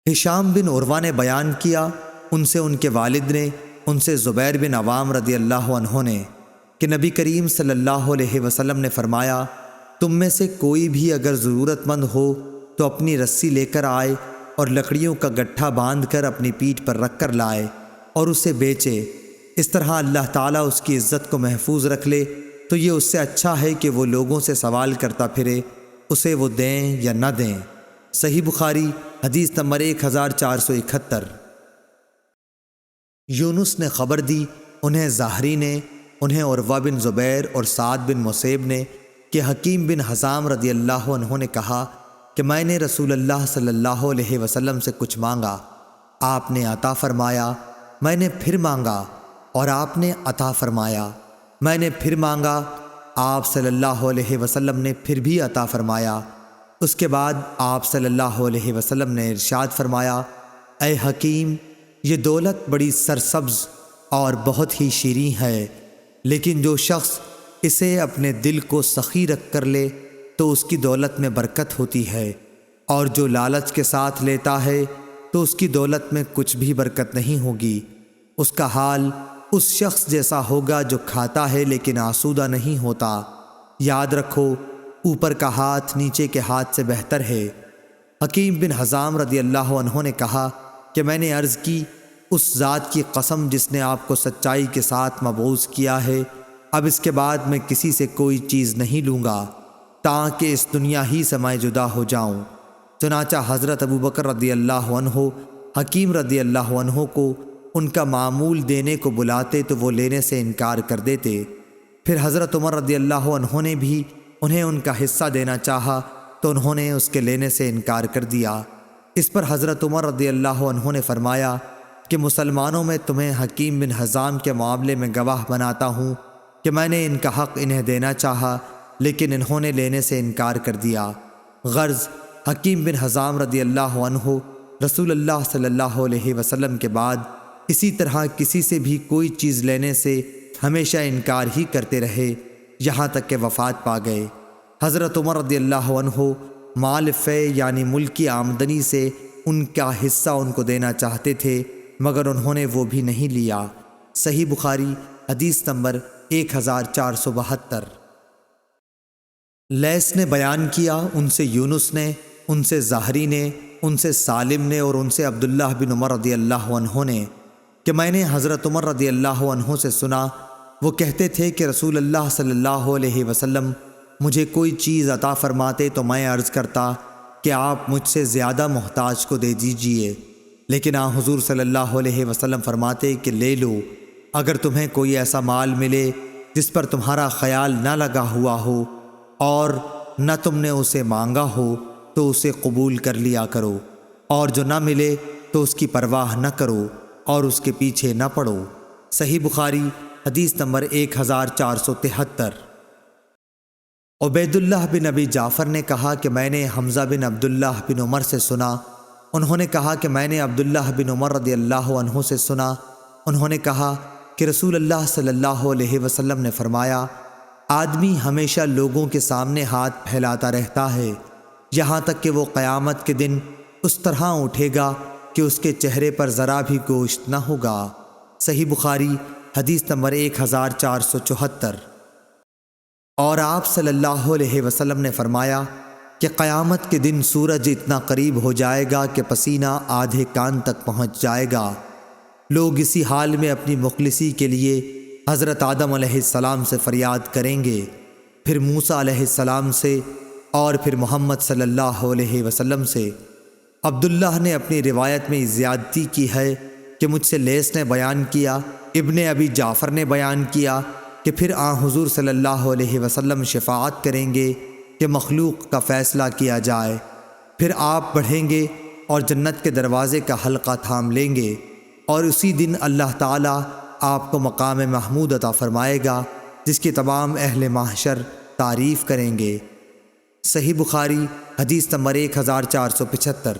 ہشام بن عروہ نے بیان کیا، ان سے ان کے والد نے، ان سے زبیر بن عوام رضی اللہ عنہ نے کہ نبی کریم صلی اللہ علیہ وسلم نے فرمایا، تم میں سے کوئی بھی اگر ضرورت مند ہو تو اپنی رسی لے کر آئے اور لکڑیوں کا گٹھا باندھ کر اپنی پیٹھ پر رکھ کر لائے اور اسے بیچے، اس طرح اللہ تعالیٰ اس کی عزت کو محفوظ رکھ لے تو یہ اس سے اچھا ہے کہ وہ لوگوں سے سوال کرتا پھرے، اسے وہ دیں یا نہ دیں۔ صحیح بخاری حدیث نمبر 1471۔ یونس نے خبر دی، انہیں زہری نے، انہیں عروہ بن زبیر اور سعد بن مسیب نے کہ حکیم بن حزام رضی اللہ عنہ نے کہا کہ میں نے رسول اللہ صلی اللہ علیہ وسلم سے کچھ مانگا، آپ نے عطا فرمایا، میں نے پھر مانگا اور آپ نے عطا فرمایا، میں نے پھر مانگا، آپ صلی اللہ علیہ وسلم نے پھر بھی عطا فرمایا۔ اس کے بعد آپ صلی اللہ علیہ وسلم نے ارشاد فرمایا، اے حکیم، یہ دولت بڑی سرسبز اور بہت ہی شیریں ہے، لیکن جو شخص اسے اپنے دل کو سخی رکھ کر لے تو اس کی دولت میں برکت ہوتی ہے، اور جو لالچ کے ساتھ لیتا ہے تو اس کی دولت میں کچھ بھی برکت نہیں ہوگی۔ اس کا حال اس شخص جیسا ہوگا جو کھاتا ہے لیکن آسودہ نہیں ہوتا۔ یاد رکھو، اوپر کا ہاتھ نیچے کے ہاتھ سے بہتر ہے۔ حکیم بن حزام رضی اللہ عنہ نے کہا کہ میں نے عرض کی، اس ذات کی قسم جس نے آپ کو سچائی کے ساتھ مبعوث کیا ہے، اب اس کے بعد میں کسی سے کوئی چیز نہیں لوں گا تاکہ اس دنیا ہی سے میں جدا ہو جاؤں۔ چنانچہ حضرت ابوبکر رضی اللہ عنہ حکیم رضی اللہ عنہ کو ان کا معمول دینے کو بلاتے تو وہ لینے سے انکار کر دیتے۔ پھر حضرت عمر رضی اللہ عنہ نے بھی انہیں ان کا حصہ دینا چاہا تو انہوں نے اس کے لینے سے انکار کر دیا۔ اس پر حضرت عمر رضی اللہ عنہ نے فرمایا کہ مسلمانوں میں تمہیں حکیم بن حزام کے معاملے میں گواہ بناتا ہوں کہ میں نے ان کا حق انہیں دینا چاہا لیکن انہوں نے لینے سے انکار کر دیا۔ غرض حکیم بن حزام رضی اللہ عنہ رسول اللہ صلی اللہ علیہ وسلم کے بعد اسی طرح کسی سے بھی کوئی چیز لینے سے ہمیشہ انکار ہی کرتے رہے یہاں تک کہ وفات پا گئے۔ حضرت عمر رضی اللہ عنہ مال فے یعنی ملک کی آمدنی سے ان کا حصہ ان کو دینا چاہتے تھے مگر انہوں نے وہ بھی نہیں لیا۔ صحیح بخاری حدیث نمبر 1472۔ لیث نے بیان کیا، ان سے یونس نے، ان سے زہری نے، ان سے سالم نے اور ان سے عبداللہ بن عمر رضی اللہ عنہ نے کہ میں نے حضرت عمر رضی اللہ عنہ سے سنا، وہ کہتے تھے کہ رسول اللہ صلی اللہ علیہ وسلم مجھے کوئی چیز عطا فرماتے تو میں عرض کرتا کہ آپ مجھ سے زیادہ محتاج کو دے دیجئے، لیکن حضور صلی اللہ علیہ وسلم فرماتے کہ لے لو، اگر تمہیں کوئی ایسا مال ملے جس پر تمہارا خیال نہ لگا ہوا ہو اور نہ تم نے اسے مانگا ہو تو اسے قبول کر لیا کرو، اور جو نہ ملے تو اس کی پرواہ نہ کرو اور اس کے پیچھے نہ پڑو۔ صحیح بخاری حدیث نمبر 1473۔ عبید اللہ بن ابی جعفر نے کہا کہ میں نے حمزہ بن عبداللہ بن عمر سے سنا، انہوں نے کہا کہ میں نے عبداللہ بن عمر رضی اللہ عنہ سے سنا، انہوں نے کہا کہ رسول اللہ صلی اللہ علیہ وسلم نے فرمایا، آدمی ہمیشہ لوگوں کے سامنے ہاتھ پھیلاتا رہتا ہے یہاں تک کہ وہ قیامت کے دن اس طرح اٹھے گا کہ اس کے چہرے پر ذرا بھی گوشت نہ ہوگا۔ صحیح بخاری حدیث نمبر 1474۔ اور آپ صلی اللہ علیہ وسلم نے فرمایا کہ قیامت کے دن سورج اتنا قریب ہو جائے گا کہ پسینہ آدھے کان تک پہنچ جائے گا۔ لوگ اسی حال میں اپنی مخلصی کے لیے حضرت آدم علیہ السلام سے فریاد کریں گے، پھر موسیٰ علیہ السلام سے اور پھر محمد صلی اللہ علیہ وسلم سے۔ عبداللہ نے اپنی روایت میں زیادتی کی ہے کہ مجھ سے لیث نے بیان کیا، ابن ابی جعفر نے بیان کیا کہ پھر حضور صلی اللہ علیہ وسلم شفاعت کریں گے کہ مخلوق کا فیصلہ کیا جائے، پھر آپ بڑھیں گے اور جنت کے دروازے کا حلقہ تھام لیں گے، اور اسی دن اللہ تعالیٰ آپ کو مقام محمود عطا فرمائے گا جس کی تمام اہل محشر تعریف کریں گے۔ صحیح بخاری حدیث نمبر 1475۔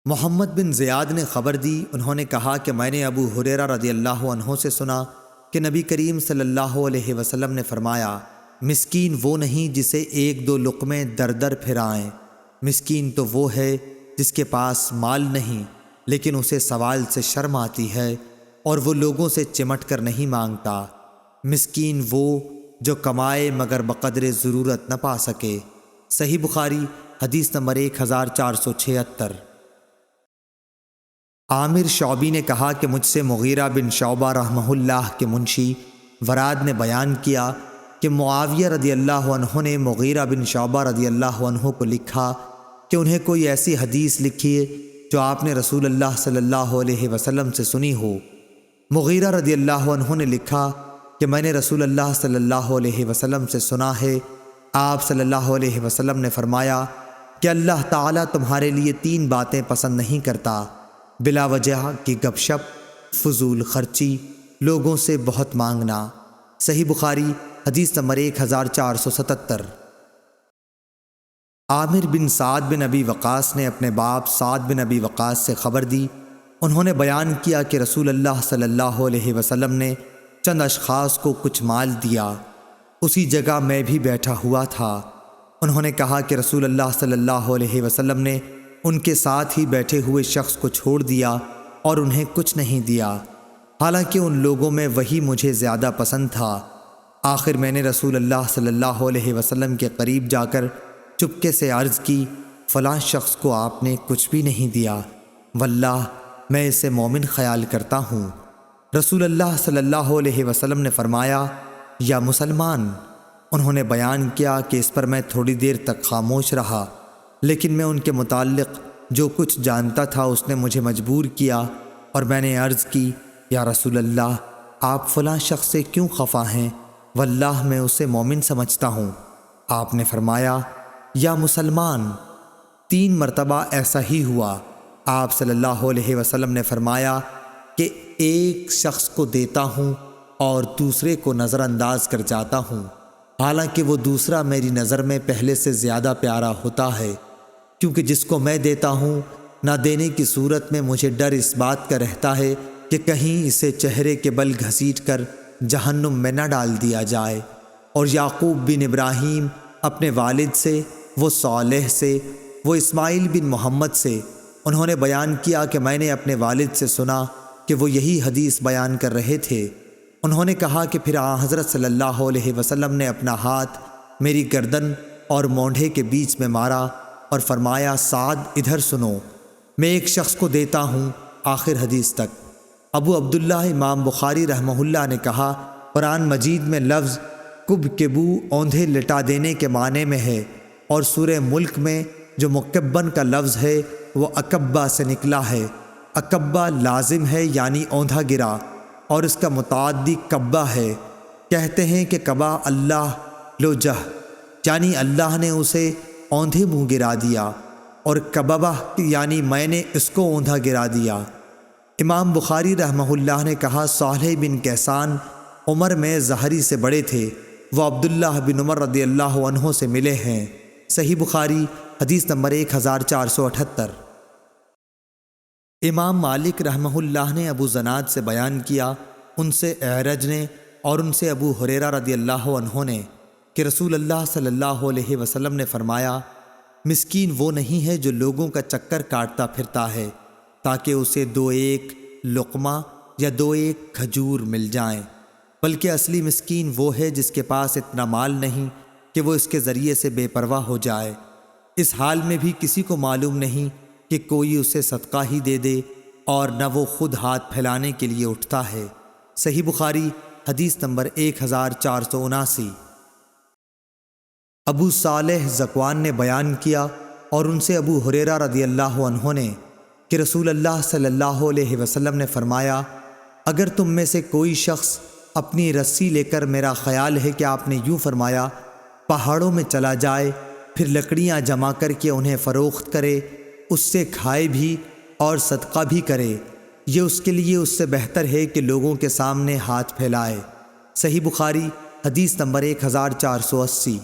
محمد بن زیاد نے خبر دی، انہوں نے کہا کہ میں نے ابو ہریرہ رضی اللہ عنہ سے سنا کہ نبی کریم صلی اللہ علیہ وسلم نے فرمایا، مسکین وہ نہیں جسے ایک دو لقمے در در پھرائیں، مسکین تو وہ ہے جس کے پاس مال نہیں لیکن اسے سوال سے شرم آتی ہے اور وہ لوگوں سے چمٹ کر نہیں مانگتا۔ مسکین وہ جو کمائے مگر بقدر ضرورت نہ پا سکے۔ صحیح بخاری حدیث نمبر 1476۔ عامر شعبی نے کہا کہ مجھ سے مغیرہ بن شعبہ رحمہ اللہ کے منشی وراد نے بیان کیا کہ معاویہ رضی اللہ عنہ نے مغیرہ بن شعبہ رضی اللہ عنہ کو لکھا کہ انہیں کوئی ایسی حدیث لکھیے جو آپ نے رسول اللہ صلی اللہ علیہ وسلم سے سنی ہو۔ مغیرہ رضی اللہ عنہ نے لکھا کہ میں نے رسول اللہ صلی اللہ علیہ وسلم سے سنا ہے، آپ صلی اللہ علیہ وسلم نے فرمایا کہ اللہ تعالیٰ تمہارے لیے 3 باتیں پسند نہیں کرتا: بلا وجہ کی گپ شپ، فضول خرچی، لوگوں سے بہت مانگنا۔ صحیح بخاری حدیث نمبر 1477۔ عامر بن سعد بن ابی وقاص نے اپنے باپ سعد بن ابی وقاص سے خبر دی، انہوں نے بیان کیا کہ رسول اللہ صلی اللہ علیہ وسلم نے چند اشخاص کو کچھ مال دیا، اسی جگہ میں بھی بیٹھا ہوا تھا۔ انہوں نے کہا کہ رسول اللہ صلی اللہ علیہ وسلم نے ان کے ساتھ ہی بیٹھے ہوئے شخص کو چھوڑ دیا اور انہیں کچھ نہیں دیا، حالانکہ ان لوگوں میں وہی مجھے زیادہ پسند تھا۔ آخر میں نے رسول اللہ صلی اللہ علیہ وسلم کے قریب جا کر چپکے سے عرض کی، فلاں شخص کو آپ نے کچھ بھی نہیں دیا، واللہ میں اسے مومن خیال کرتا ہوں۔ رسول اللہ صلی اللہ علیہ وسلم نے فرمایا، یا مسلمان۔ انہوں نے بیان کیا کہ اس پر میں تھوڑی دیر تک خاموش رہا، لیکن میں ان کے متعلق جو کچھ جانتا تھا اس نے مجھے مجبور کیا، اور میں نے عرض کی، یا رسول اللہ، آپ فلاں شخص سے کیوں خفا ہیں؟ واللہ میں اسے مومن سمجھتا ہوں۔ آپ نے فرمایا، یا مسلمان۔ 3 مرتبہ ایسا ہی ہوا۔ آپ صلی اللہ علیہ وسلم نے فرمایا کہ ایک شخص کو دیتا ہوں اور دوسرے کو نظر انداز کر جاتا ہوں، حالانکہ وہ دوسرا میری نظر میں پہلے سے زیادہ پیارا ہوتا ہے، کیونکہ جس کو میں دیتا ہوں نہ دینے کی صورت میں مجھے ڈر اس بات کا رہتا ہے کہ کہیں اسے چہرے کے بل گھسیٹ کر جہنم میں نہ ڈال دیا جائے۔ اور یعقوب بن ابراہیم اپنے والد سے، وہ صالح سے، وہ اسماعیل بن محمد سے، انہوں نے بیان کیا کہ میں نے اپنے والد سے سنا کہ وہ یہی حدیث بیان کر رہے تھے۔ انہوں نے کہا کہ پھر حضرت صلی اللہ علیہ وسلم نے اپنا ہاتھ میری گردن اور مونڈھے کے بیچ میں مارا اور فرمایا، سعد ادھر سنو، میں ایک شخص کو دیتا ہوں، آخر حدیث تک۔ ابو عبداللہ امام بخاری رحمہ اللہ نے کہا، قرآن مجید میں لفظ کب کبو اوندھے لٹا دینے کے معنی میں ہے، اور سورہ ملک میں جو مکبن کا لفظ ہے وہ اکبہ سے نکلا ہے۔ اکبہ لازم ہے یعنی اوندھا گرا، اور اس کا متعدی کبہ ہے۔ کہتے ہیں کہ کبا اللہ لوجہ، یعنی اللہ نے اسے اوندھے منہ گرا دیا، اور کببہ یعنی میں نے اس کو اوندھا گرا دیا۔ امام بخاری رحمہ اللہ نے کہا، صالح بن کیسان عمر میں زہری سے بڑے تھے، وہ عبداللہ بن عمر رضی اللہ عنہ سے ملے ہیں۔ صحیح بخاری حدیث نمبر 1478۔ امام مالک رحمہ اللہ نے ابو زناد سے بیان کیا، ان سے اعرج نے اور ان سے ابو ہریرہ رضی اللہ عنہ نے، کہ رسول اللہ صلی اللہ علیہ وسلم نے فرمایا، مسکین وہ نہیں ہے جو لوگوں کا چکر کاٹتا پھرتا ہے تاکہ اسے 2 لقمہ یا 2 کھجور مل جائیں، بلکہ اصلی مسکین وہ ہے جس کے پاس اتنا مال نہیں کہ وہ اس کے ذریعے سے بے پرواہ ہو جائے، اس حال میں بھی کسی کو معلوم نہیں کہ کوئی اسے صدقہ ہی دے دے، اور نہ وہ خود ہاتھ پھیلانے کے لیے اٹھتا ہے۔ صحیح بخاری حدیث نمبر 1479۔ ابو صالح ذکوان نے بیان کیا اور ان سے ابو ہریرہ رضی اللہ عنہ نے کہ رسول اللہ صلی اللہ علیہ وسلم نے فرمایا، اگر تم میں سے کوئی شخص اپنی رسی لے کر، میرا خیال ہے کہ آپ نے یوں فرمایا، پہاڑوں میں چلا جائے، پھر لکڑیاں جمع کر کے انہیں فروخت کرے، اس سے کھائے بھی اور صدقہ بھی کرے، یہ اس کے لیے اس سے بہتر ہے کہ لوگوں کے سامنے ہاتھ پھیلائے۔ صحیح بخاری حدیث نمبر 1480۔